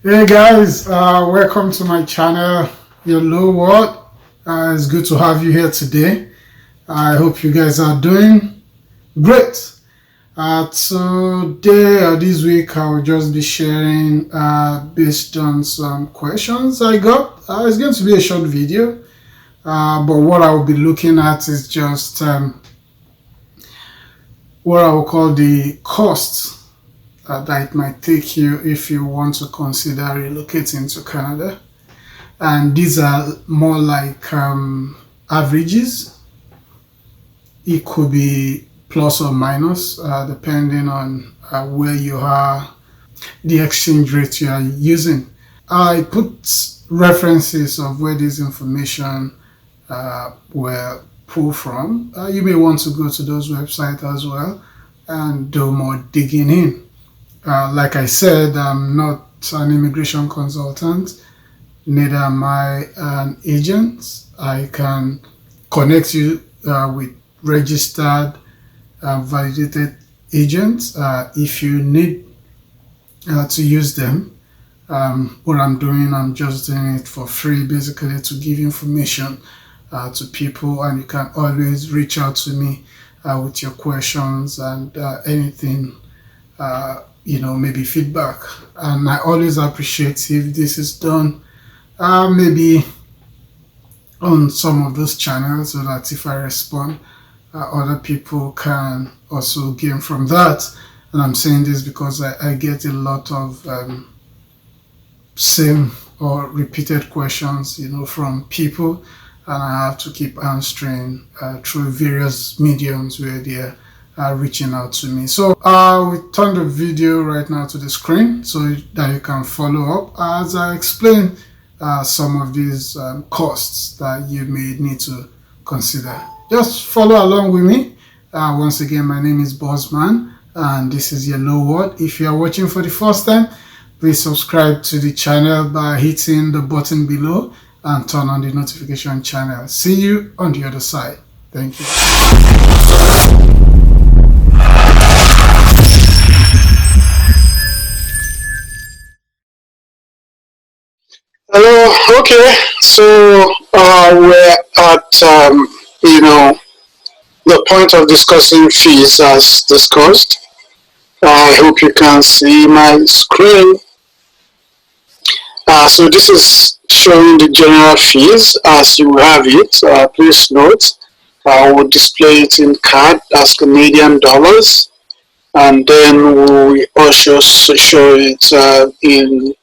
Hey guys, welcome to my channel. You know what? It's good to have you here today. I hope you guys are doing great. Today or this week, I will just be sharing based on some questions I got. It's going to be a short video, but what I will be looking at is just what I will call the costs that it might take you if you want to consider relocating to Canada. And these are more like averages. It could be plus or minus depending on where you are, the exchange rate you are using. I put references of where this information were pulled from. You may want to go to those websites as well and do more digging in. Like I said, I'm not an immigration consultant, neither am I an agent. I can connect you with registered, validated agents if you need to use them. What I'm doing, I'm just doing it for free, basically to give information to people, and you can always reach out to me with your questions and anything. Maybe feedback, and I always appreciate if this is done maybe on some of those channels, so that if I respond, other people can also gain from that. And I'm saying this because I get a lot of same or repeated questions, from people, and I have to keep answering through various mediums where they're reaching out to me. So we turn the video right now to the screen so that you can follow up as I explain some of these costs that you may need to consider. Just follow along with me. Once again, my name is Bosman and this is Yellow Word. If you are watching for the first time, please subscribe to the channel by hitting the button below and turn on the notification channel. See you on the other side. Thank you. Hello. Okay. So we're at the point of discussing fees as discussed. I hope you can see my screen. So this is showing the general fees as you have it. Please note, I will display it in CAD as Canadian dollars, and then we also show it in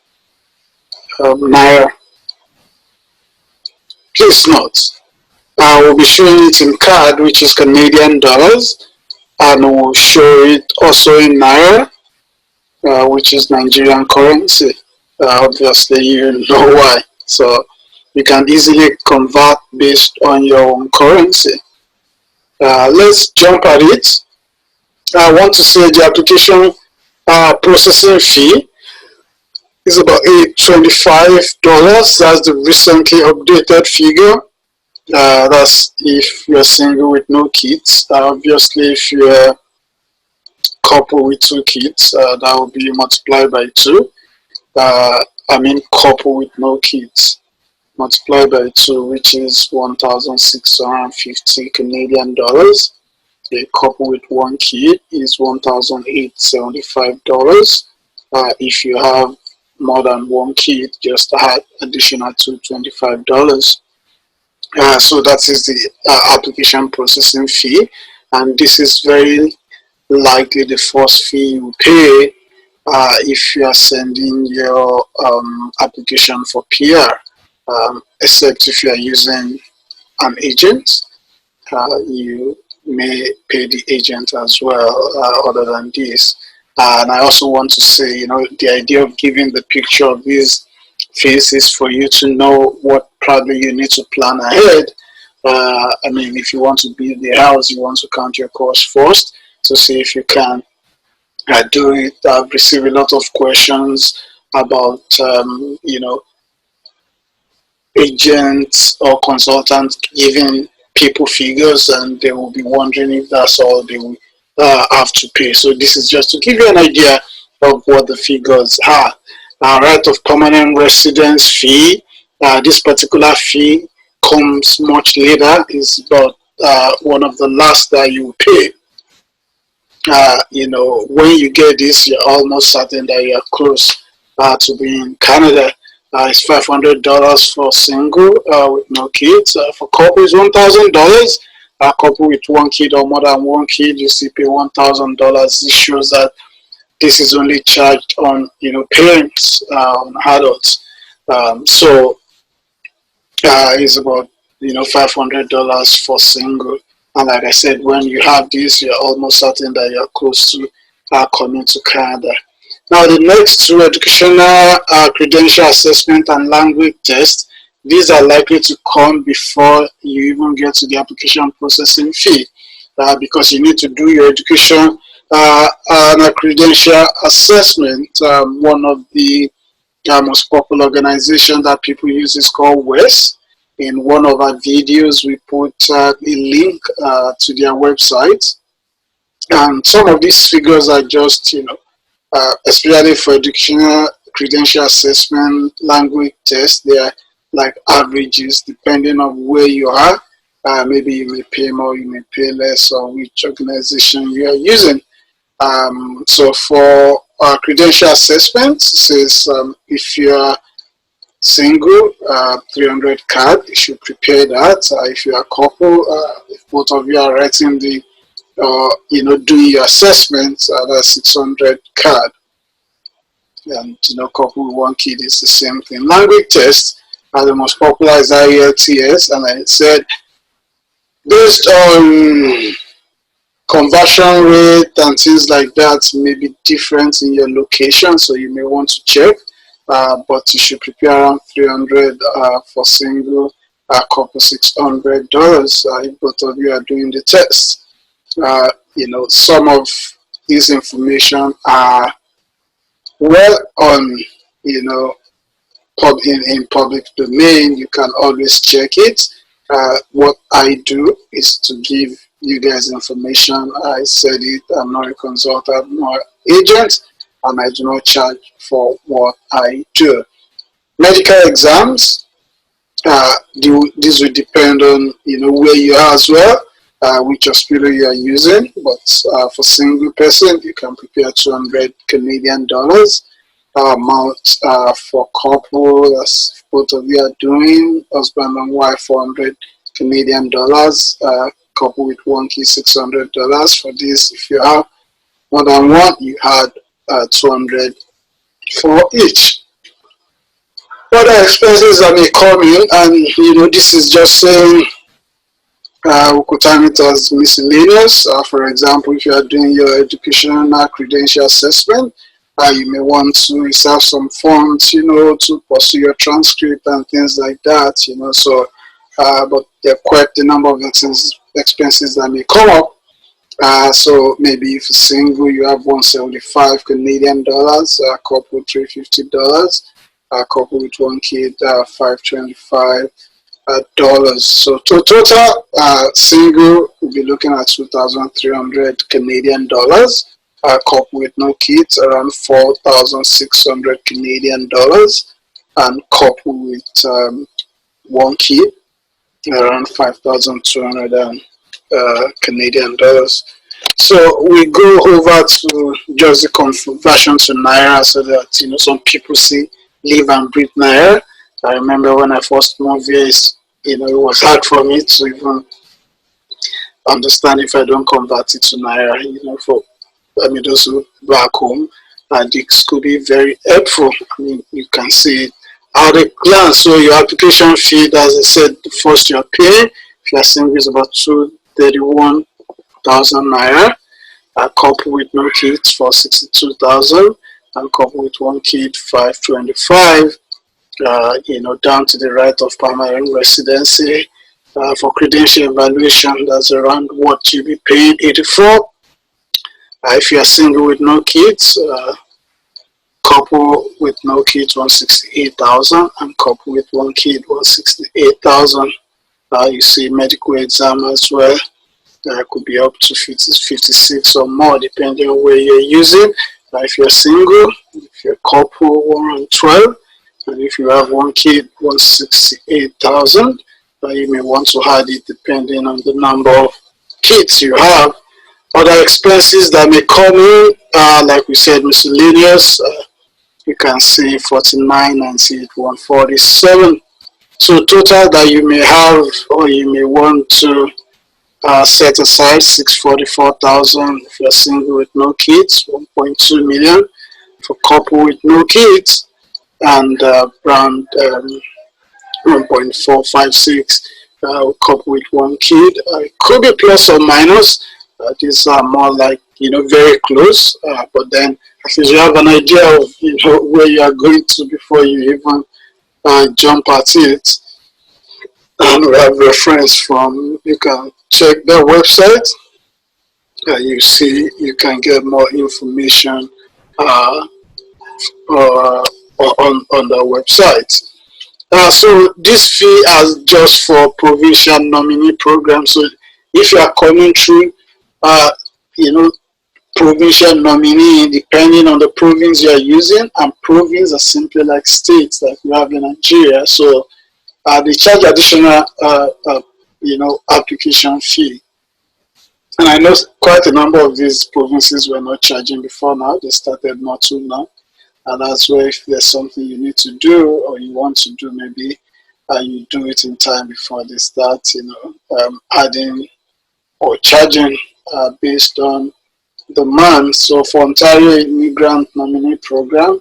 Naira. Please note, I will be showing it in CAD, which is Canadian dollars, and we'll show it also in Naira, which is Nigerian currency. Obviously, you know why. So you can easily convert based on your own currency. Let's jump at it. I want to say the application processing fee is about $25. That's the recently updated figure. That's if you're single with no kids. Obviously, if you're a couple with 2 kids, that will be multiplied by 2. Couple with no kids multiplied by 2, which is 1,650 Canadian dollars. A couple with 1 kid is $1,875. If you have more than 1 kid, just add additional $225. So that is the application processing fee, and this is very likely the first fee you pay if you are sending your application for PR, except if you are using an agent. You may pay the agent as well, other than this. And I also want to say, the idea of giving the picture of these fees is for you to know what probably you need to plan ahead. If you want to build the house, you want to count your costs first to see if you can do it. I've received a lot of questions about, agents or consultants giving people figures, and they will be wondering if that's all they will have to pay. So this is just to give you an idea of what the figures are. Right of permanent residence fee. This particular fee comes much later. Is about one of the last that you pay. When you get this, you're almost certain that you're close to being in Canada. It's $500 for single with no kids. For couple, it's $1,000. A couple with one kid or more than one kid, you still pay $1,000. This shows that this is only charged on parents, on adults. So it's about $500 for single. And like I said, when you have this, you're almost certain that you're close to coming to Canada. Now, the next two, educational credential assessment and language test, these are likely to come before you even get to the application processing fee, because you need to do your education and a credential assessment. One of the most popular organization that people use is called WES. In one of our videos, we put a link to their website. And some of these figures are just, especially for educational credential assessment, language test, they are like averages depending on where you are. Maybe you may pay more, you may pay less, or which organization you are using. So for credential assessment, it says if you are single, 300 card, you should prepare that. If you are a couple, if both of you are writing the doing your assessment, that's 600 card. And couple with one kid is the same thing. Language test, the most popular is IELTS, and I said based on conversion rate and things like that may be different in your location, so you may want to check. But you should prepare around 300 for single, couple $600 if both of you are doing the test. Some of this information are well on, in public domain. You can always check it. What I do is to give you guys information. I said it, I'm not a consultant, I'm not an agent, and I do not charge for what I do. Medical exams, this will depend on where you are as well, which hospital you are using. But for single person, you can prepare 200 Canadian dollars. Amount for couple, as both of you are doing, husband and wife, 400 Canadian dollars. Couple with one kid, $600 for this. If you have more than one, you had 200 for each. Other expenses that may come in, and this is just saying we could time it as miscellaneous. For example, if you are doing your educational credential assessment, you may want to reserve some funds, to pursue your transcript and things like that, So, but there are quite a number of expenses that may come up. So maybe if you're single, you have 175 Canadian dollars, a couple $350, a couple with one kid, $525. So total single will be looking at 2,300 Canadian dollars. A couple with no kids around 4,600 Canadian dollars, and couple with one kid around 5,200 Canadian dollars. So we go over to just the conversion to Naira, so that some people see live and breathe Naira. I remember when I first moved here, it was hard for me to even understand if I don't convert it to Naira. For those who back home, this could be very helpful. You can see it at a glance. So your application fee, as I said, the first you're paying, if you're single, is about 231,000 Naira. A couple with no kids for 62,000, and couple with one kid 525. Down to the right of permanent residency. For credential evaluation, that's around what you'll be paying, 84. If you are single with no kids, couple with no kids, 168,000, and couple with one kid, 168,000. You see medical exam as well. Could be up to 56 or more, depending on where you're using. If you're single, if you're a couple, 112, and if you have one kid, 168,000. You may want to add it depending on the number of kids you have. Other expenses that may come in, like we said, miscellaneous. You can see 49 and see it 147. So total that you may have or you may want to set aside 644,000 if you're single with no kids, 1.2 million for couple with no kids, and around 1.456 couple with one kid. It could be plus or minus. These are more like very close, but then at least you have an idea of where you are going to before you even jump at it. And we have reference from, you can check their website. You see, you can get more information on the website. So this fee is just for provincial nominee program. So if you are coming through, provincial nominee, depending on the province you are using, and province are simply like states like we have in Nigeria. So they charge additional, application fee. And I know quite a number of these provinces were not charging before now. They started not too now. And that's where if there's something you need to do or you want to do, maybe you do it in time before they start, adding or charging based on demand. So for Ontario Immigrant Nominee Program,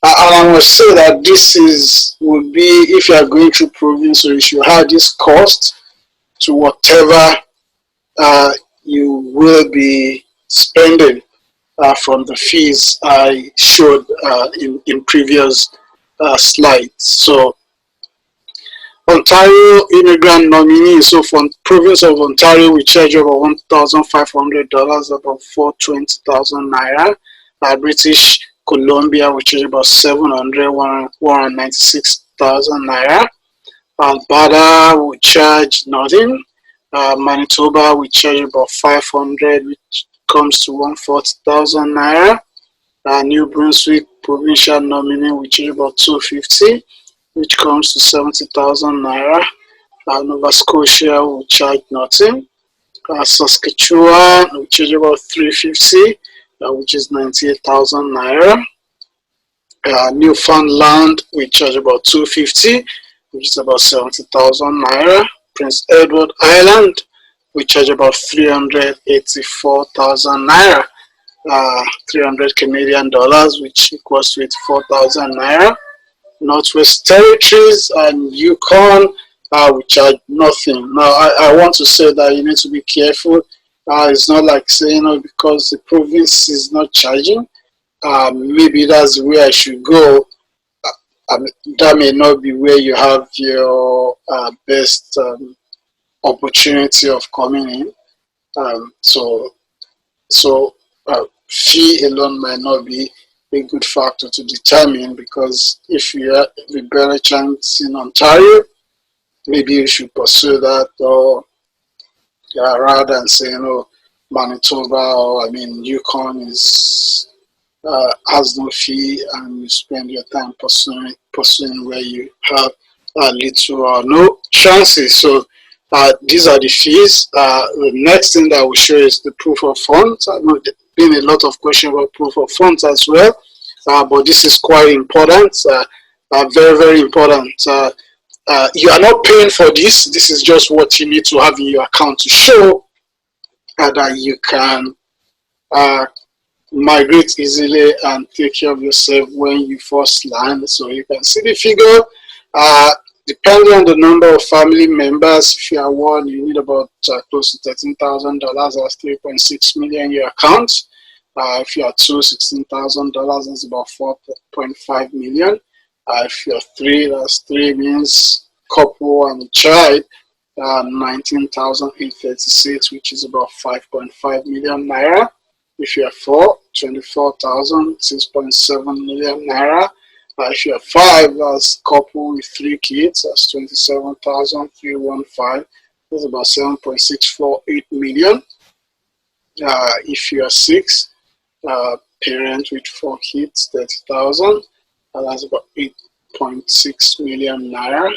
and I must say that this would be if you are going through province, so you should have this cost to whatever you will be spending from the fees I showed in previous slides. So Ontario Immigrant Nominee, so from province of Ontario, we charge over $1,500, about 420,000 naira. British Columbia, we charge about 196,000 naira. Alberta, we charge nothing. Manitoba, we charge about 500, which comes to 140,000 naira. New Brunswick provincial nominee, we charge about 250, which comes to 70,000 naira. Nova Scotia will charge nothing. Saskatchewan will charge about 350, which is 98,000 naira. Newfoundland will charge about 250, which is about 70,000 naira. Prince Edward Island we charge about 384,000 naira, 300 Canadian dollars, which equals to 84,000 naira. Northwest Territories and Yukon, we charge nothing. Now, I want to say that you need to be careful. It's not like saying, because the province is not charging, maybe that's where I should go. That may not be where you have your best opportunity of coming in. So fee alone might not be a good factor to determine, because if you have a better chance in Ontario, maybe you should pursue that, or rather than saying, Manitoba or Yukon is has no fee, and you spend your time pursuing where you have little or no chances. So these are the fees. The next thing that I will show is the proof of funds. I know there's been a lot of questions about proof of funds as well, but this is quite important, very, very important. You are not paying for this. This is just what you need to have in your account to show that you can migrate easily and take care of yourself when you first land. So you can see the figure. Depending on the number of family members, if you are one, you need about close to $13,000. That's 3.6 million in your account. If you are two, $16,000. That's about 4.5 million. If you're three, that's three means couple and a child, 19,836, which is about 5.5 million naira. If you're four, 24,000, 6.7 million naira. If you're five, that's couple with three kids, that's 27,315. That's about 7.648 million. If you're six, parent with 4 kids, 30,000. That's about 8.6 million naira.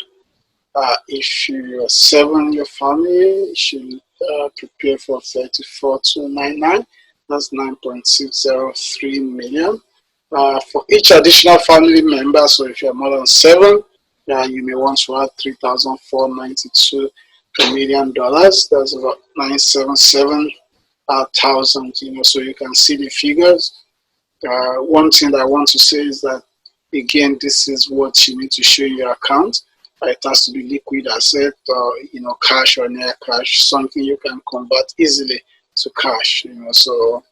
If you're seven in your family, you should prepare for 34,299. That's 9.603 million. For each additional family member, so if you're more than seven, you may want to add 3,492 Canadian dollars. That's about 977 thousand. So you can see the figures. One thing that I want to say is that, again, this is what you need to show in your account. It has to be liquid asset, or cash or near cash, something you can convert easily to cash. So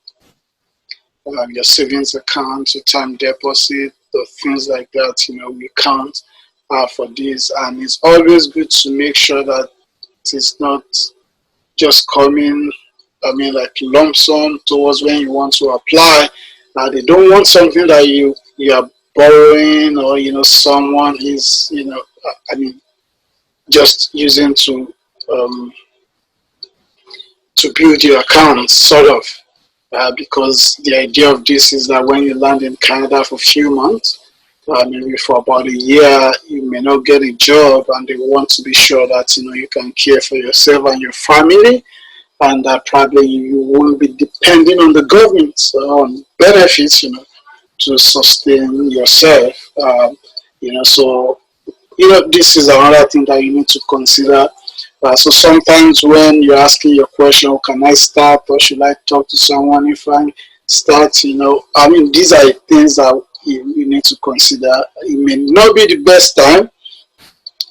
your savings account, your time deposit, or things like that. We count for this, and it's always good to make sure that it's not just coming. Like lump sum towards when you want to apply. They don't want something that you are borrowing, or someone is just using to build your account, sort of, because the idea of this is that when you land in Canada for a few months, maybe for about a year, you may not get a job, and they want to be sure that you can care for yourself and your family, and that probably you won't be depending on the government on benefits, to sustain yourself. So this is another thing that you need to consider. So sometimes when you're asking your question, can I start, or should I talk to someone if I start? These are things that you need to consider. It may not be the best time,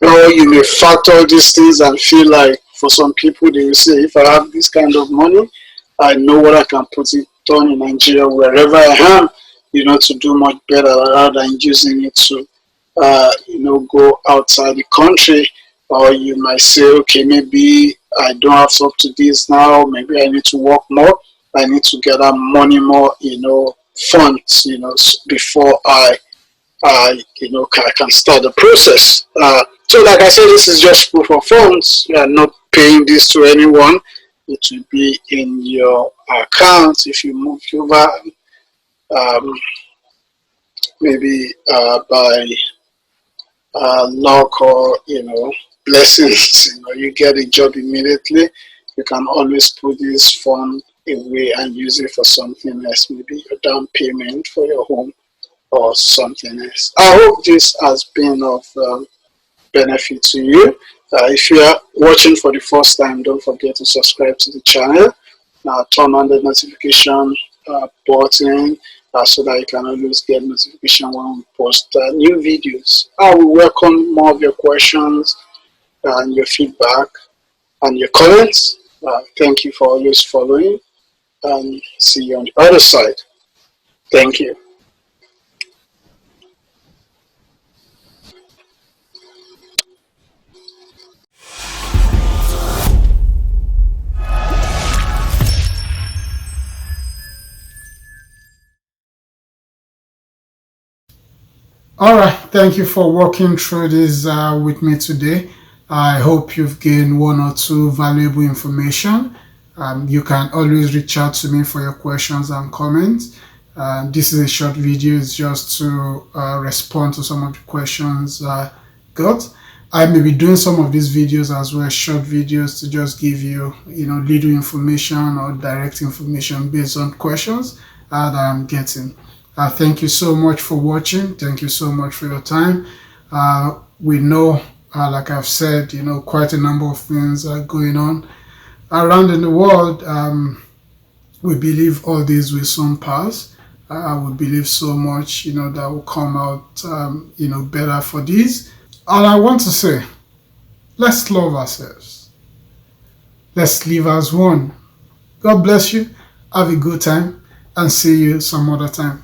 or you may factor all these things and feel like, for some people, they will say, if I have this kind of money, I know what I can put it on in Nigeria, wherever I am, to do much better, rather than using it to, go outside the country. Or you might say, okay, maybe I don't have up to this now, maybe I need to work more, I need to get that money more, funds, before I can start the process. So like I said, this is just proof of funds. You are not paying this to anyone. It will be in your account. If you move over, maybe by luck or blessings, you get a job immediately, you can always put this fund away and use it for something else, maybe a down payment for your home or something else. I hope this has been of benefit to you. If you are watching for the first time, don't forget to subscribe to the channel. Turn on the notification button so that you can always get notification when we post new videos. I will welcome more of your questions and your feedback and your comments. Thank you for always following, and see you on the other side. Thank you. All right, thank you for walking through this with me today. I hope you've gained one or two valuable information. You can always reach out to me for your questions and comments. This is a short video, it's just to respond to some of the questions I got. I may be doing some of these videos as well, short videos, to just give you, little information or direct information based on questions that I'm getting. Thank you so much for watching. Thank you so much for your time. We know, like I've said, quite a number of things are going on around in the world. We believe all these will soon pass. We believe so much, that will come out, better for these. And I want to say, let's love ourselves. Let's live as one. God bless you. Have a good time, and see you some other time.